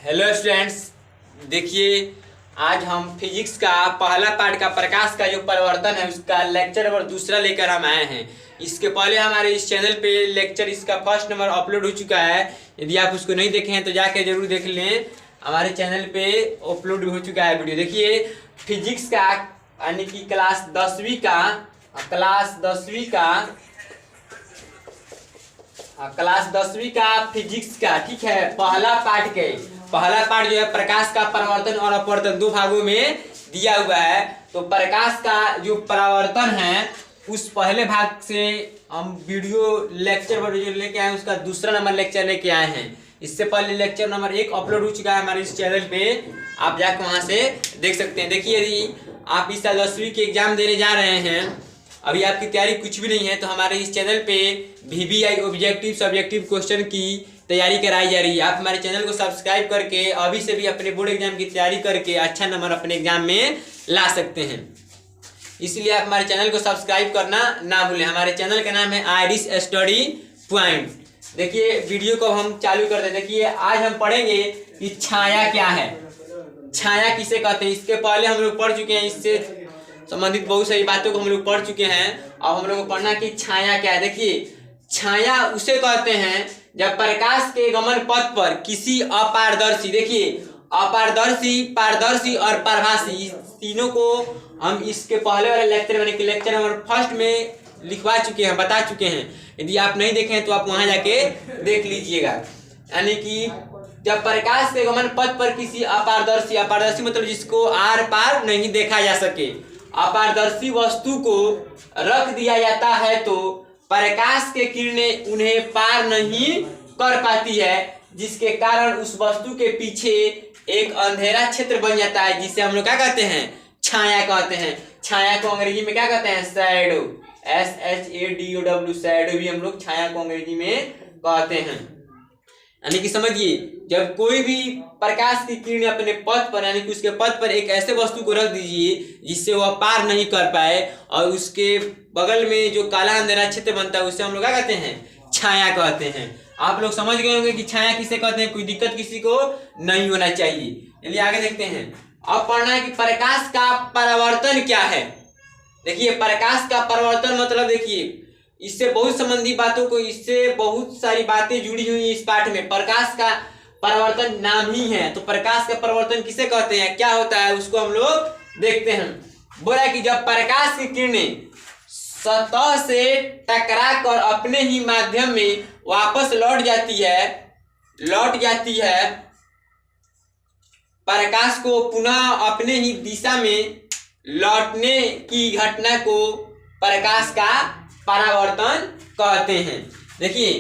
Hello students, देखिए आज हम फिजिक्स का पहला पार्ट का प्रकाश का जो परिवर्तन है उसका लेक्चर नंबर दूसरा लेकर हम आए हैं। इसके पहले हमारे इस चैनल पे लेक्चर इसका फर्स्ट नंबर अपलोड हो चुका है। यदि आप उसको नहीं देखे हैं तो जाके जरूर देख लें, हमारे चैनल पे अपलोड हो चुका है वीडियो। देखिए फिजिक्स का यानी कि क्लास 10वीं का फिजिक्स का ठीक है पहला पार्ट जो है प्रकाश का परावर्तन और अपवर्तन दो भागों में दिया हुआ है। तो प्रकाश का जो परावर्तन है उस पहले भाग से हम वीडियो लेक्चर जो लेके आए उसका दूसरा नंबर लेक्चर लेके आए हैं। इससे पहले लेक्चर नंबर 1 अपलोड हो चुका है हमारे इस चैनल पे, आप जाकर वहां से देख सकते हैं। देखिए यदि आप इस साल 10वीं के एग्जाम देने जा रहे हैं, अभी आपकी तैयारी कुछ भी नहीं है, तो हमारे इस चैनल पे VBI ऑब्जेक्टिव सब्जेक्टिव क्वेश्चन की तैयारी कराई जा रही है। आप हमारे चैनल को सब्सक्राइब करके अभी से भी अपने बोर्ड एग्जाम की तैयारी करके अच्छा नंबर अपने एग्जाम में ला सकते हैं। इसलिए आप हमारे चैनल को सब्सक्राइब करना ना भूलें। हमारे चैनल का नाम है आइरिश स्टडी पॉइंट। देखिए वीडियो को हम चालू करते हैं। देखिए आज हम पढ़ेंगे कि छाया क्या है, छाया किसे कहते हैं। इसके पहले हम लोग पढ़ चुके हैं, इससे संबंधित बहुत सारी बातों को हम लोग पढ़ चुके हैं। अब हम लोग को पढ़ना कि छाया क्या है। देखिए छाया उसे कहते हैं जब प्रकाश के गमन पथ पर किसी अपारदर्शी, देखिए अपारदर्शी, पारदर्शी और पारभासी, इस तीनों को हम इसके पहले वाले लेक्चर यानी कि लेक्चर नंबर फर्स्ट में लिखवा चुके हैं, बता चुके हैं। यदि आप नहीं देखे हैं तो आप वहां जाके देख लीजिएगा। यानी कि जब प्रकाश के गमन पथ पर किसी अपारदर्शी मतलब जिसको आर पार नहीं देखा जा सके, अपारदर्शी वस्तु को रख दिया जाता है तो प्रकाश के किरणें उन्हें पार नहीं कर पाती है, जिसके कारण उस वस्तु के पीछे एक अंधेरा क्षेत्र बन जाता है, जिसे हम लोग क्या कहते हैं, छाया कहते हैं। छाया को अंग्रेजी में क्या कहते हैं, शैडो, SHADOW, शैडो भी हम लोग छाया को अंग्रेजी में कहते हैं। यानी कि समझिए जब कोई भी प्रकाश की किरण अपने पथ पर यानी कि उसके पथ पर एक ऐसे वस्तु को रख दीजिए जिससे वह पार नहीं कर पाए और उसके बगल में जो काला अंधेरा क्षेत्र बनता है उसे हम लोग क्या कहते हैं, छाया कहते हैं। आप लोग समझ गए होंगे कि छाया किसे कहते हैं, कोई दिक्कत किसी को नहीं होना चाहिए। चलिए आगे देखते हैं। अब पढ़ना है कि प्रकाश का परावर्तन क्या है। देखिए प्रकाश का परावर्तन मतलब देखिए इससे बहुत संबंधी बातों को, इससे बहुत सारी बातें जुड़ी हुई इस पाठ में। प्रकाश का परावर्तन नाम ही है, तो प्रकाश का परावर्तन किसे कहते हैं, क्या होता है, उसको हम लोग देखते हैं। बोला कि जब प्रकाश की किरणें सतह से टकरा कर अपने ही माध्यम में वापस लौट जाती है, प्रकाश को पुनः अपने ही दिशा में लौटने की घटना को प्रकाश का परावर्तन कहते हैं। देखिए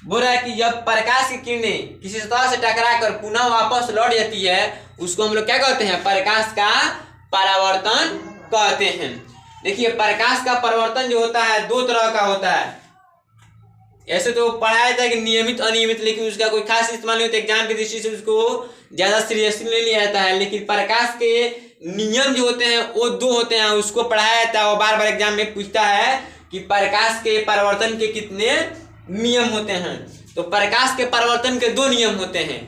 बोल रहा है कि जब प्रकाश की किरणें किसी सतह से टकराकर पुनः वापस लौट जाती है उसको हम लोग क्या कहते हैं, प्रकाश का परावर्तन कहते हैं। देखिए प्रकाश का परावर्तन जो होता है दो तरह का होता है। ऐसे तो पढ़ाया जाता है कि नियमित अनियमित, लेकिन उसका कोई खास इस्तेमाल नहीं होता, एग्जाम की दृष्टि से उसको ज्यादा सीरियसली नहीं लिया जाता है। लेकिन प्रकाश के नियम जो होते हैं वो दो होते हैं, उसको पढ़ाया जाता है और बार बार एग्जाम में पूछता है कि प्रकाश के परावर्तन के कितने नियम होते हैं। तो प्रकाश के परावर्तन के दो नियम होते हैं।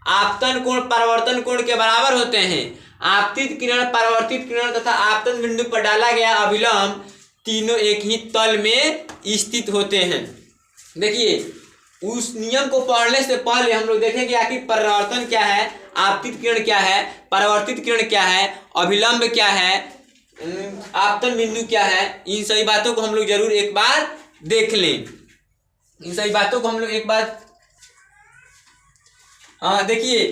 आपतन कोण परावर्तन कोण के बराबर होते हैं। आपतित किरण, परावर्तित किरण तथा आपतन बिंदु पर डाला गया अभिलंब तीनों एक ही तल में स्थित होते हैं। देखिए उस नियम को पढ़ने से पहले हम लोग देखेंगे आखिर परावर्तन क्या है, आपतित किरण क्या है, परावर्तित किरण क्या है, अभिलंब क्या है, आपतन बिंदु क्या है। इन सभी बातों को हम लोग जरूर एक बार देख लें। इन सभी बातों को हम लोग एक बार देखिए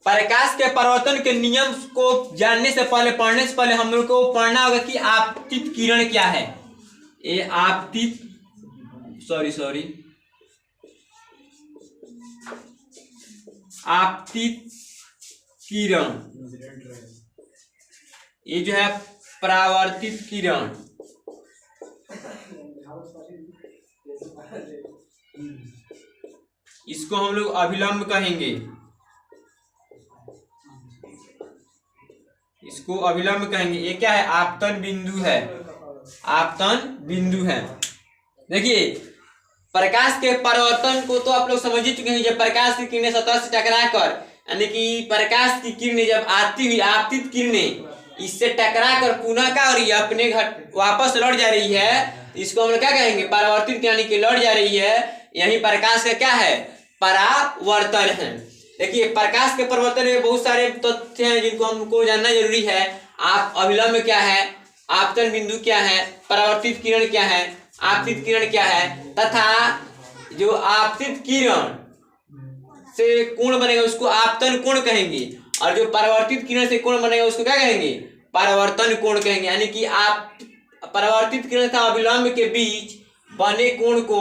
प्रकाश के परावर्तन के नियम को जानने से पहले, पढ़ने से पहले हम लोग को पढ़ना होगा कि आपतित किरण क्या है। ये आपतित आपतित किरण, ये जो है परावर्तित किरण, इसको हम लोग अभिलंब कहेंगे, इसको अभिलंब कहेंगे। ये क्या है, आपतन बिंदु है, आपतन बिंदु है। देखिए प्रकाश के परावर्तन को तो आप लोग समझ ही चुके हैं। जब प्रकाश की किरणें सतह से टकराकर यानी कि प्रकाश की किरणें जब आती हुई आपतित किरणें इससे टकरा कर पुनः का और ये अपने घर वापस लौट जा रही है, इसको हम लोग क्या कहेंगे, परावर्तित, यानी कि लौट जा रही है। यही प्रकाश का क्या है, परावर्तन है। देखिए प्रकाश के परिवर्तन में बहुत सारे तथ्य हैं जिनको हमको जानना जरूरी है। आप अभिलंब क्या है, आपतन बिंदु क्या है, परावर्तित किरण क्या है, आपतित किरण क्या है, तथा जो आपतित किरण से कोण बनेगा उसको आपतन कोण कहेंगे, और जो परावर्तित किरण से कोण बनेगा उसको क्या कहेंगे, परावर्तन कोण कहेंगे। यानी कि आप परावर्तित किरण तथा अभिलंब के बीच बने कोण को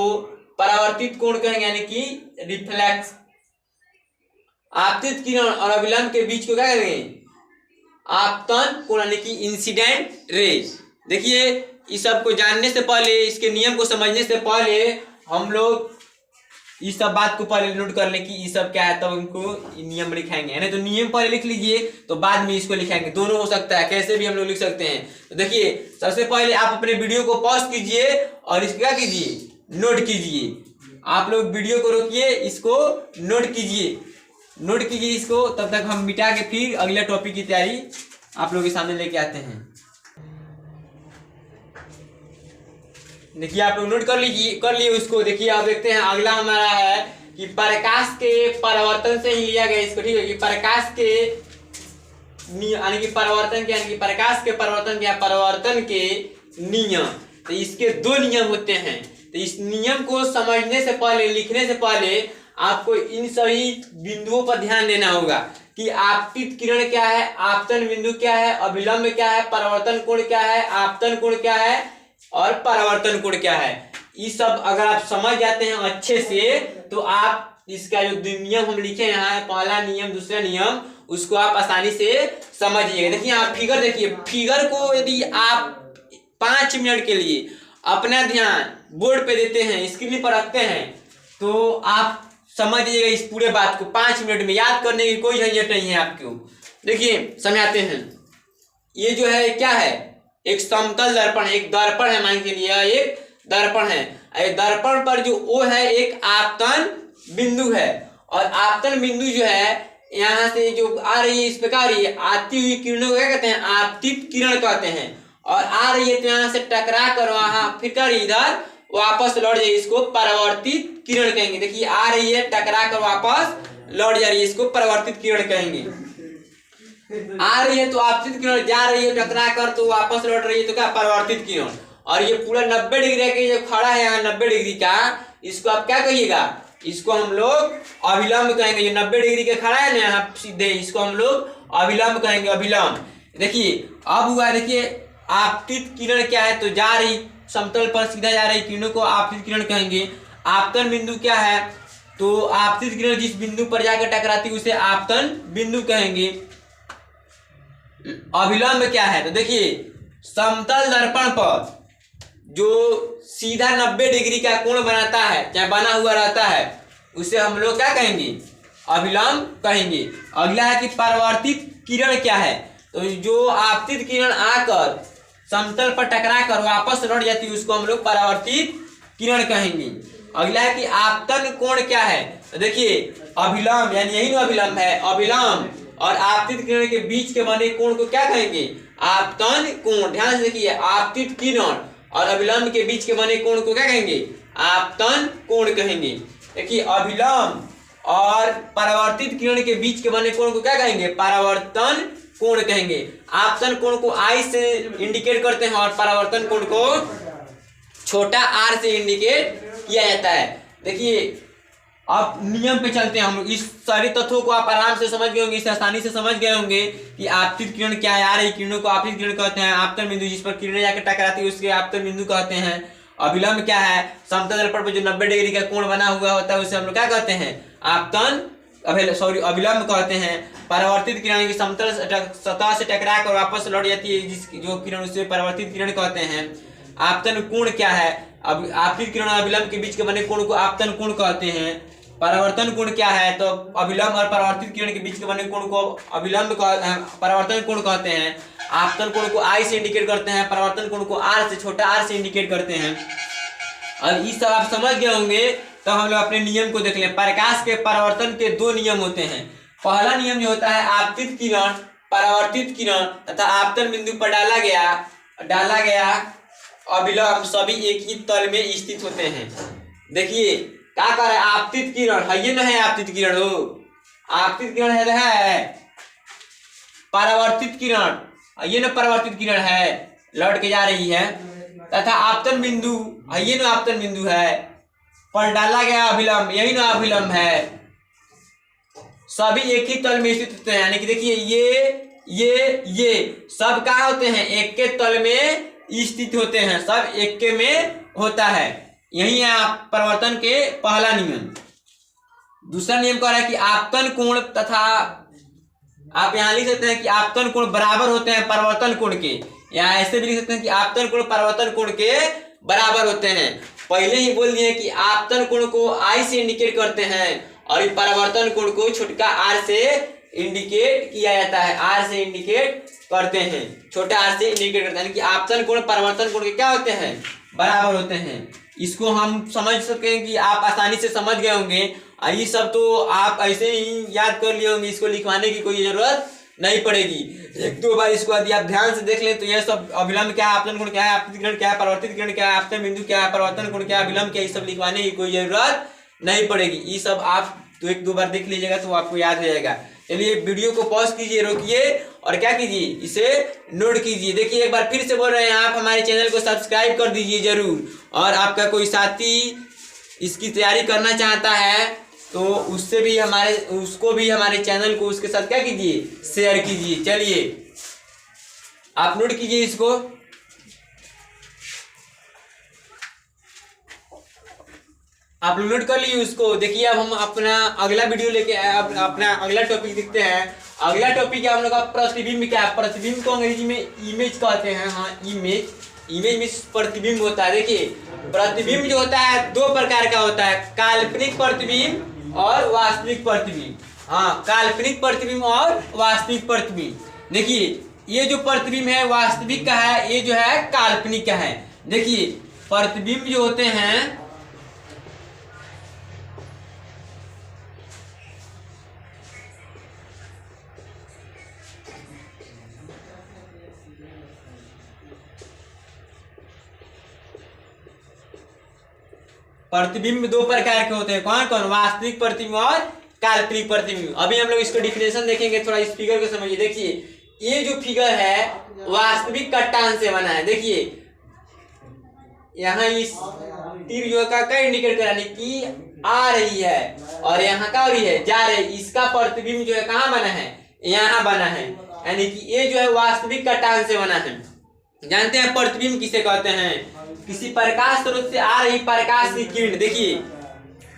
परावर्तित कोण कहेंगे, यानी कि रिफ्लेक्स। आपतित किरण और अभिलंब के बीच को क्या कहेंगे, आपतन कोण, यानी कि इंसिडेंट रेज। देखिए इस सब को जानने से पहले, इसके नियम को समझने से पहले हम लोग इस सब बात को पहले नोट कर ले कि ये सब क्या है, तब इनको नियम लिखाएंगे। नहीं तो नियम पहले लिख लीजिए तो बाद में इसको लिखाएंगे, दोनों हो सकता है, कैसे भी हम लोग लिख सकते हैं। तो देखिए सबसे पहले आप अपने वीडियो को पॉज कीजिए और इसको क्या कीजिए, नोट कीजिए। आप लोग वीडियो को रोकिए, इसको नोट कीजिए, नोट कीजिए इसको। तब तक हम मिटा के फिर अगले टॉपिक की तैयारी आप लोग के सामने लेके आते हैं। देखिए आप लोग नोट कर लिए उसको। देखिए आप देखते हैं अगला हमारा है कि प्रकाश के परावर्तन से ही लिया गया इसको, ठीक है, कि प्रकाश के यानी कि परावर्तन के, यानी कि प्रकाश के परिवर्तन या परिवर्तन के नियम। तो इसके दो नियम होते हैं। तो इस नियम को समझने से पहले, लिखने से पहले आपको इन सभी बिंदुओं पर ध्यान देना होगा कि आपतित किरण क्या है, आपतन बिंदु क्या है, अभिलंब क्या है, परावर्तन कोण क्या है, आपतन कोण क्या है और परावर्तन कोण क्या है। ये सब अगर आप समझ जाते हैं अच्छे से तो आप इसका जो नियम हम लिखे यहाँ, पहला नियम दूसरा नियम, उसको आप आसानी से समझिएगा। देखिए आप फिगर देखिए, फिगर को यदि आप 5 मिनट के लिए अपना ध्यान बोर्ड पे देते हैं, स्क्रीन पर रखते हैं, तो आप समझिएगा इस पूरे बात को 5 मिनट में। याद करने की कोई झंझट नहीं है आपको। देखिए समझाते हैं। ये जो है क्या है, एक समतल दर्पण, एक दर्पण है, मान के लिए एक दर्पण है। दर्पण पर जो ओ है एक आपतन बिंदु है, और आपतन बिंदु जो है यहाँ से जो आ रही है इस प्रकार ही आती हुई किरणों को क्या कहते हैं, आपतित किरण कहते हैं। और आ रही है तो यहाँ से टकरा कर वहां फिर इधर वापस लौट जाए, इसको परावर्तित किरण कहेंगे। देखिए आ रही है, टकरा कर वापस लौट जा रही है, इसको परावर्तित किरण कहेंगे। आ रही है तो आपतित किरण, जा रही है टकरा कर तो वापस लौट रही है, तो क्या, परावर्तित किरण। और ये पूरा 90 डिग्री का जो खड़ा है यहाँ 90 डिग्री का, इसको आप क्या कहिएगा, इसको हम लोग अभिलंब कहेंगे। जो 90 डिग्री का खड़ा है ना यहाँ सीधे, इसको हम लोग अभिलंब कहेंगे, अभिलंब। देखिए अब हुआ, देखिए आपतित किरण क्या है, तो जा रही समतल पर सीधा जा रही किरणों को आपतित किरण कहेंगे। आपतन बिंदु क्या है, तो आपतित किरण जिस बिंदु पर जाकर टकराती है उसे आपतन बिंदु कहेंगे। अभिलंब क्या है, तो देखिए समतल दर्पण पर जो सीधा 90 डिग्री का कोण बनाता है, चाहे बना हुआ रहता है, उसे हम लोग क्या कहेंगे, अभिलंब कहेंगे। अगला है कि परावर्तित किरण क्या है, तो जो आपतित किरण आकर समतल पर टकरा कर वापस लौट जाती है उसको हम लोग परावर्तित किरण कहेंगे। अगला है कि आपतन कोण क्या है, तो देखिए अभिलंब, यानी यही अभिलंब है, अभिलंब और आपतित किरण के बीच के बने कोण को क्या कहेंगे, आपतन कोण। ध्यान से देखिए, आपतित किरण और अभिलंब के बीच के बने कोण को क्या कहेंगे, आपतन कोण कहेंगे। देखिए अभिलंब और परावर्तित किरण के बीच के बने कोण को क्या कहेंगे, परावर्तन कोण कहेंगे। आपतन कोण को आई से इंडिकेट करते हैं और परावर्तन कोण को छोटा आर से इंडिकेट किया जाता है। देखिए अब नियम पे चलते हैं हम लोग। इस सारे तथ्यों को आप आराम से समझ गए होंगे, इसे आसानी से समझ गए होंगे कि आपतित किरण क्या है। आ रही किरणों को आपतित किरण कहते हैं। आपतन बिंदु जिस पर किरणें जाकर टकराती है उसके आपतन बिंदु कहते हैं। अभिलंब क्या है, समतल दर्पण पर जो 90 डिग्री का कोण बना हुआ होता है उसे हम लोग क्या कहते हैं, आपतन अभिलंब कहते हैं। परावर्तित किरण की समतल सतह से टकरा कर वापस लौट जाती है जो किरण, उसे परावर्तित किरण कहते हैं। आपतन कोण क्या है, अब आपतित किरण और अभिलंब के बीच के बने कोण को आपतन कोण कहते हैं। परावर्तन कोण क्या है, तो अभिलंब और परावर्तित किरण के बीच के बने कोण को अभिलंब परावर्तन कोण कहते हैं। आपतन कोण को आई से इंडिकेट करते हैं, परावर्तन कोण को आर से, छोटा आर से इंडिकेट करते हैं। और ये सब आप समझ गए होंगे, तो हम लोग अपने नियम को देख लें। प्रकाश के परावर्तन के 2 नियम होते हैं। पहला नियम जो होता है आपतित किरण, परावर्तित किरण तथा आपतन बिंदु पर डाला गया अभिलंब सभी एक ही तल में स्थित होते हैं। देखिए क्या कर रहा है, आपतित किरण है, ये ना है आपतित किरण हो, आपतित किरण है परावर्तित किरण, ये ना परावर्तित किरण है लौट के जा रही है, तथा आपतन बिंदु है, ये ना आपतन बिंदु है, पर डाला गया अभिलंब यही ना अभिलंब है, सभी एक ही तल में स्थित होते हैं। यानी कि देखिए ये सब क्या होते हैं, एक के तल में स्थित होते हैं, सब एक के में होता है। यही है परिवर्तन के पहला नियम। दूसरा नियम कह रहा है कि आपतन कोण तथा, आप यहाँ लिख सकते हैं कि आपतन कोण बराबर होते हैं परिवर्तन कोण के, या ऐसे भी लिख सकते हैं कि आपतन कोण परिवर्तन कोण के बराबर होते हैं। पहले ही बोल दिए कि आपतन कोण को आई से इंडिकेट करते हैं और परिवर्तन कोण को छोटा आर से इंडिकेट किया जाता है, आर से इंडिकेट करते हैं, छोटा आर से इंडिकेट करते हैं कि आपतन कोण परिवर्तन कोण के क्या होते हैं, बराबर होते हैं। इसको हम समझ सकें कि आप आसानी से समझ गए होंगे, ये सब तो आप ऐसे ही याद कर लिए होंगे, इसको लिखवाने की कोई जरूरत नहीं पड़ेगी। एक दो बार इसको यदि आप ध्यान से देख लें तो यह सब अभिलंब क्या है, आपतन कोण क्या है, आपतित किरण क्या है, परिवर्तित किरण क्या है, आपतन बिंदु क्या है, परिवर्तन कोण क्या है, अभिलंब क्या है, ये सब लिखवाने की कोई जरूरत नहीं पड़ेगी। ये सब आप तो एक दो बार देख लीजिएगा तो आपको याद हो जाएगा। चलिए वीडियो को पॉज कीजिए, रोकिए और क्या कीजिए, इसे नोट कीजिए। देखिए एक बार फिर से बोल रहे हैं, आप हमारे चैनल को सब्सक्राइब कर दीजिए जरूर, और आपका कोई साथी इसकी तैयारी करना चाहता है तो उसको भी हमारे चैनल को उसके साथ क्या कीजिए, शेयर कीजिए। चलिए आप नोट कीजिए इसको। आप लोग नोट कर लिए उसको। देखिए अब हम अपना अगला वीडियो लेके अपना अगला टॉपिक देखते हैं। अगला टॉपिक है हम लोग का प्रतिबिंब। क्या है प्रतिबिंब को अंग्रेजी में इमेज कहते हैं। हाँ इमेज में प्रतिबिंब होता है। देखिए प्रतिबिंब जो होता है दो प्रकार का होता है, काल्पनिक प्रतिबिंब और वास्तविक प्रतिबिंब। हाँ काल्पनिक प्रतिबिंब और वास्तविक प्रतिबिंब। देखिए ये जो प्रतिबिंब है वास्तविक का है, ये जो है काल्पनिक का है। देखिए प्रतिबिंब जो होते हैं प्रतिबिंब दो प्रकार के होते हैं। कौन कौन? वास्तविक प्रतिबिंब और काल्पनिक प्रतिबिंब। अभी हम लोग इसको डिफिनेशन देखेंगे, थोड़ा इस फिगर को समझिए। देखिए ये जो फिगर है वास्तविक कट्टान से बना है। देखिए यहाँ इस तीर जो का इंडिकेट कराने की आ रही है और यहाँ का हो रही है जा रही है, इसका प्रतिबिंब जो है कहाँ बना है, यहाँ बना है। यानी कि ये जो है वास्तविक कट्टान से बना है। जानते हैं प्रतिबिंब किसे कहते हैं? किसी प्रकाश स्रोत से आ रही प्रकाश की किरण। देखिए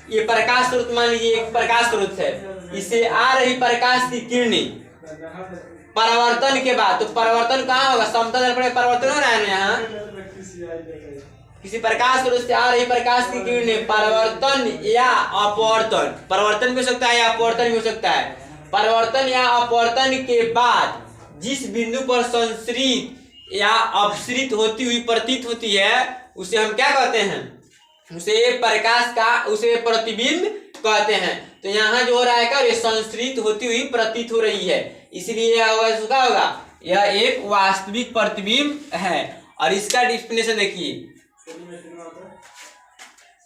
ये प्रकाश स्रोत मान लीजिए एक प्रकाश स्रोत है, इससे आ रही प्रकाश की किरणें परावर्तन के बाद, तो परावर्तन कहाँ होगा? समतल दर्पण में परावर्तन हो रहा है ना। यहाँ किसी प्रकाश स्रोत से आ रही प्रकाश की किरणें परावर्तन या अपवर्तन, परावर्तन भी हो सकता है या अपवर्तन भी हो सकता है। परावर्तन या अपवर्तन के बाद जिस बिंदु पर संश्रित या अपसृत होती हुई प्रतीत होती है उसे हम क्या कहते हैं? उसे प्रतिबिंब कहते हैं। तो यहाँ जो हो रहा है क्या, ये संश्रित होती हुई प्रतीत हो रही है, इसलिए यह होगा यह एक वास्तविक प्रतिबिंब है। और इसका डिफिनेशन देखिए,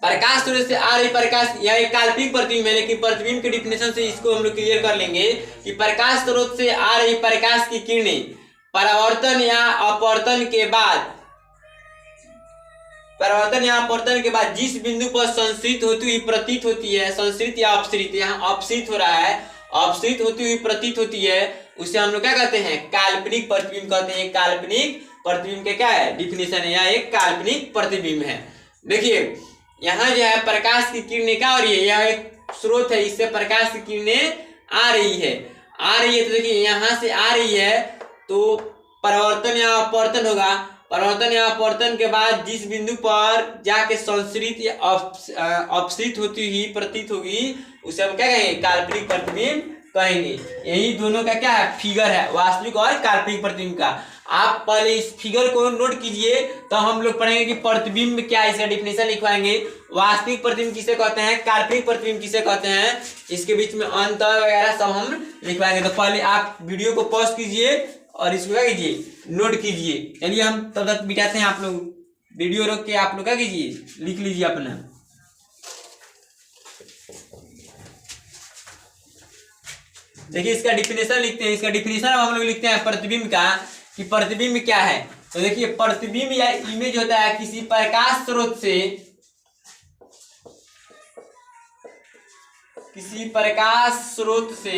प्रकाश स्रोत से आ रही प्रकाश, यह एक काल्पनिक प्रतिबिंब है, लेकिन प्रतिबिंब के डिफिनेशन से इसको हम लोग क्लियर कर लेंगे कि प्रकाश स्रोत से आ रही प्रकाश की किरणें परावर्तन या अपवर्तन के बाद जिस बिंदु पर संश्रित होती हुई प्रतीत होती है, संश्रित या अपसृत, यहाँ अपसृत हो रहा है, अपसृत होती हुई प्रतीत होती है, उसे हम लोग क्या कहते हैं? काल्पनिक प्रतिबिंब कहते हैं। काल्पनिक प्रतिबिंब के क्या है डिफिनेशन है, यह एक काल्पनिक प्रतिबिंब है। देखिए यहाँ जो है प्रकाश की किरणें क्या हो रही है, यह एक स्रोत है, इससे प्रकाश की किरणें आ रही है। तो देखिए यहाँ से आ रही है तो परावर्तन या अपवर्तन होगा। परावर्तन या अपवर्तन के बाद जिस बिंदु पर जाके संश्रित या अपसृत होती हुई प्रतीत होगी उसे हम क्या कहेंगे? काल्पनिक प्रतिबिंब कहेंगे। यही दोनों का क्या है, फिगर है, वास्तविक और काल्पनिक प्रतिबिंब का। आप पहले इस फिगर को नोट कीजिए, तो हम लोग पढ़ेंगे कि प्रतिबिंब क्या है, इसका डिफिनेशन लिखवाएंगे। वास्तविक प्रतिबिंब किसे कहते हैं, काल्पनिक प्रतिबिंब किसे कहते हैं, इसके बीच में अंतर वगैरह सब हम लिखवाएंगे। तो पहले आप वीडियो को पॉज कीजिए और इसको क्या कीजिए, नोट कीजिए। चलिए हम तब तक बिताते हैं, आप लोग वीडियो रोक के आप लोग क्या कीजिए, लिख लीजिए अपना। देखिए इसका डिफिनेशन लिखते हैं, इसका डिफिनेशन अब हम लोग लिखते हैं प्रतिबिंब का, कि प्रतिबिंब क्या है। तो देखिए प्रतिबिंब या इमेज होता है किसी प्रकाश स्रोत से, किसी प्रकाश स्रोत से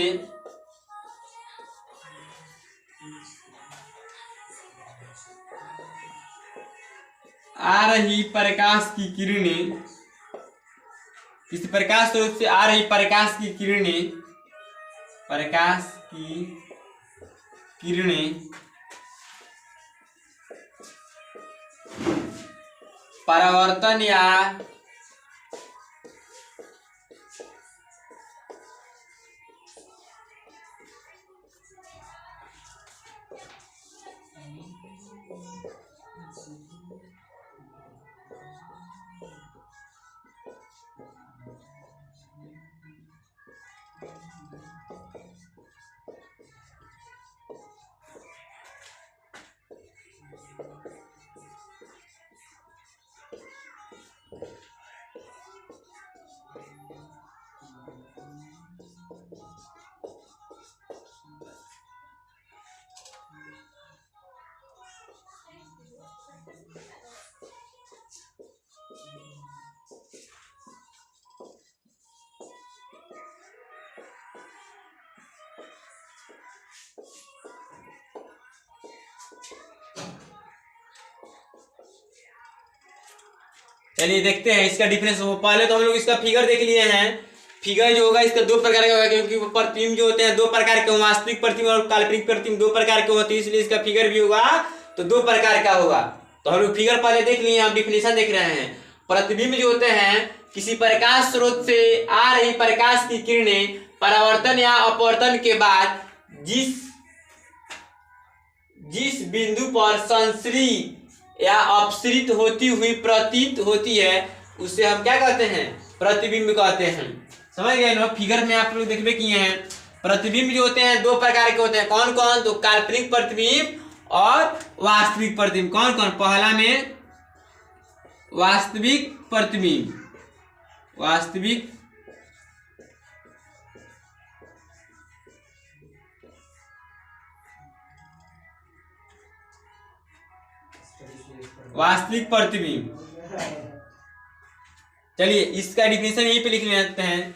आ रही प्रकाश की किरणें, किसी प्रकाश स्रोत से आ रही प्रकाश की किरणें, प्रकाश की किरणें परावर्तन या चलिए देखते हैं इसका डिफरेंस। पहले तो हम लोग इसका फिगर देख लिए हैं। फिगर जो होगा इसका दो प्रकार का होगा, क्योंकि प्रतिबिंब जो होते हैं दो प्रकार के, वास्तविक प्रतिबिंब और काल्पनिक प्रतिबिंब दो प्रकार के होते हैं, इसलिए इसका फिगर भी होगा तो दो प्रकार का होगा। तो हम लोग फिगर पहले देख लिए, आप डिफिनेशन देख रहे हैं। प्रतिबिंब जो होते हैं किसी प्रकाश स्रोत से आ रही प्रकाश की किरणें परावर्तन या अपवर्तन के बाद जिस बिंदु पर संश्रित या अपसृत होती हुई प्रतीत होती है उसे हम क्या कहते हैं, प्रतिबिंब कहते हैं। समझ गए ना, फिगर में आप लोग देखबे किए हैं। प्रतिबिंब जो होते हैं दो प्रकार के होते हैं, कौन कौन, तो काल्पनिक प्रतिबिंब और वास्तविक प्रतिबिंब। कौन कौन, पहला में वास्तविक प्रतिबिंब, वास्तविक वास्तविक प्रतिबिंब। चलिए इसका डिफिनेशन यहीं पे लिख लेते हैं।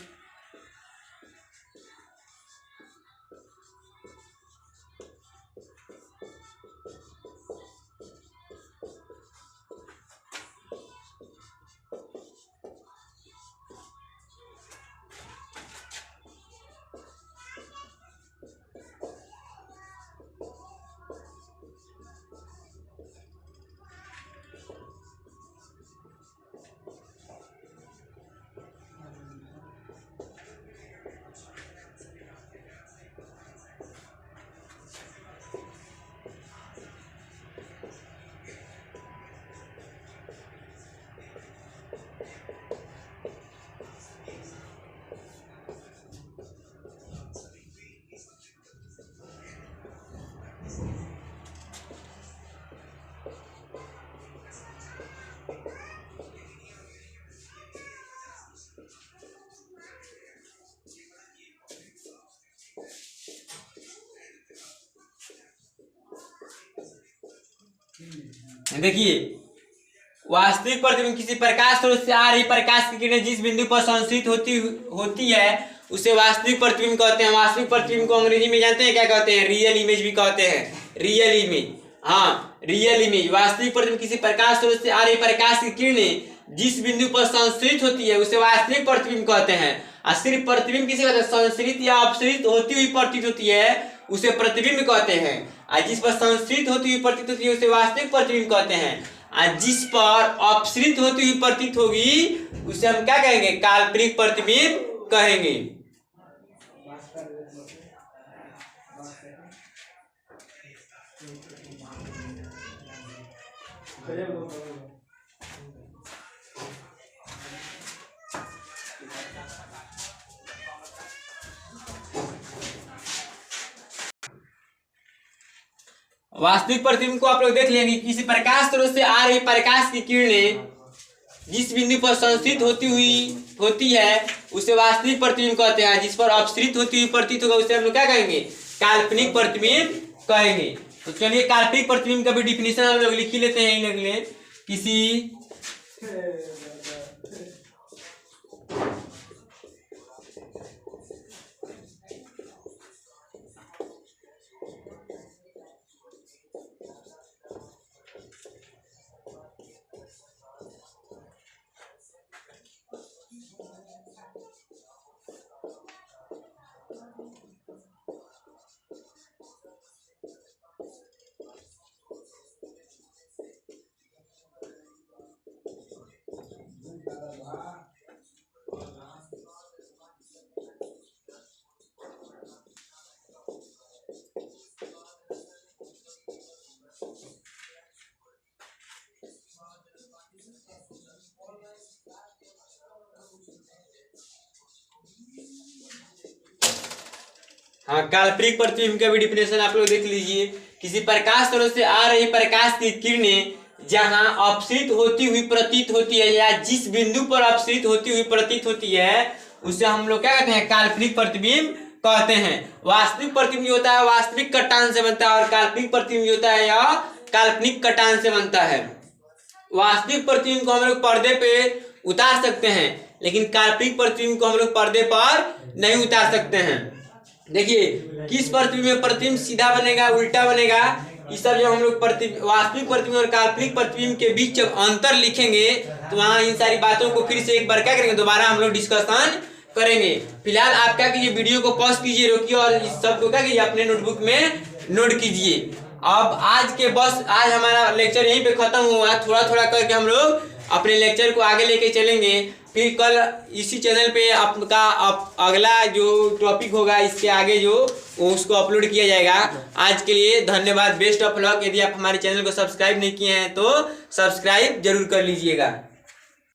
देखिए वास्तविक प्रतिबिंब किसी प्रकाश स्रोत से आ रही प्रकाश की किरणें जिस बिंदु पर संश्रित होती है उसे वास्तविक प्रतिबिंब कहते हैं। वास्तविक प्रतिबिंब को अंग्रेजी में जानते हैं क्या कहते हैं, रियल इमेज भी कहते हैं, रियल इमेज। हाँ, रियल इमेज। वास्तविक प्रतिबिंब किसी प्रकाश स्रोत से आ रही प्रकाश की किरणें जिस बिंदु पर संश्रित होती है उसे वास्तविक प्रतिबिंब कहते हैं। और सिर्फ प्रतिबिंब किसे कहते हैं, संश्रित या अपसृत होती हुई प्रतीत होती है उसे प्रतिबिंब कहते हैं। और जिस पर संश्रित होती हुई प्रतीत होती है उसे वास्तविक प्रतिबिंब कहते हैं। और जिस पर अपसृत होती हुई प्रतीत होगी उसे हम क्या कहेंगे, काल्पनिक प्रतिबिंब कहेंगे। वास्तविक प्रतिबिंब को आप लोग देख लेंगे। किसी प्रकाश स्रोत से आ रही प्रकाश की किरणें जिस बिंदु पर संश्रित होती है उसे वास्तविक प्रतिबिंब कहते हैं। जिस पर अपसृत होती हुई प्रतीत होगा उसे हम लोग क्या कहेंगे? काल्पनिक प्रतिबिंब कहेंगे। तो चलिए काल्पनिक प्रतिबिंब का भी डिफिनेशन हम लोग लिख ही लेते हैं। इन अगले किसी हाँ, काल्पनिक प्रतिबिंब का भी डिफिनेशन आप लोग देख लीजिए। किसी प्रकाश स्रोत से आ रही प्रकाश की किरणें जहां अपसृत होती हुई प्रतीत होती है या जिस बिंदु पर अपसृत होती हुई प्रतीत होती है उसे हम लोग क्या कहते हैं? काल्पनिक प्रतिबिंब कहते हैं। वास्तविक प्रतिबिंब होता है वास्तविक कटान से बनता है और काल्पनिक प्रतिबिंब होता है या काल्पनिक कटान से बनता है। वास्तविक प्रतिबिंब को हम लोग पर्दे पे उतार सकते हैं लेकिन काल्पनिक प्रतिबिंब को हम लोग पर्दे पर नहीं उतार सकते हैं। देखिए किस प्रतिबिंब में प्रतिबिंब सीधा बनेगा उल्टा बनेगा, ये सब जब हम लोग वास्तविक प्रतिबिंब और काल्पनिक प्रतिबिंब के बीच जब अंतर लिखेंगे तो वहाँ इन सारी बातों को फिर से एक बार क्या करेंगे? दोबारा हम लोग डिस्कशन करेंगे। फिलहाल आप क्या कीजिए? वीडियो को पॉज कीजिए, रोकिए और इस सब को क्या कीजिए? अपने नोटबुक में नोट कीजिए। अब आज हमारा लेक्चर यहीं पे खत्म हुआ। थोड़ा थोड़ा करके हम लोग अपने लेक्चर को आगे लेके चलेंगे। फिर कल इसी चैनल पे आपका अगला जो टॉपिक होगा इसके आगे जो उसको अपलोड किया जाएगा। आज के लिए धन्यवाद, बेस्ट ऑफ लक। यदि आप हमारे चैनल को सब्सक्राइब नहीं किए हैं तो सब्सक्राइब जरूर कर लीजिएगा।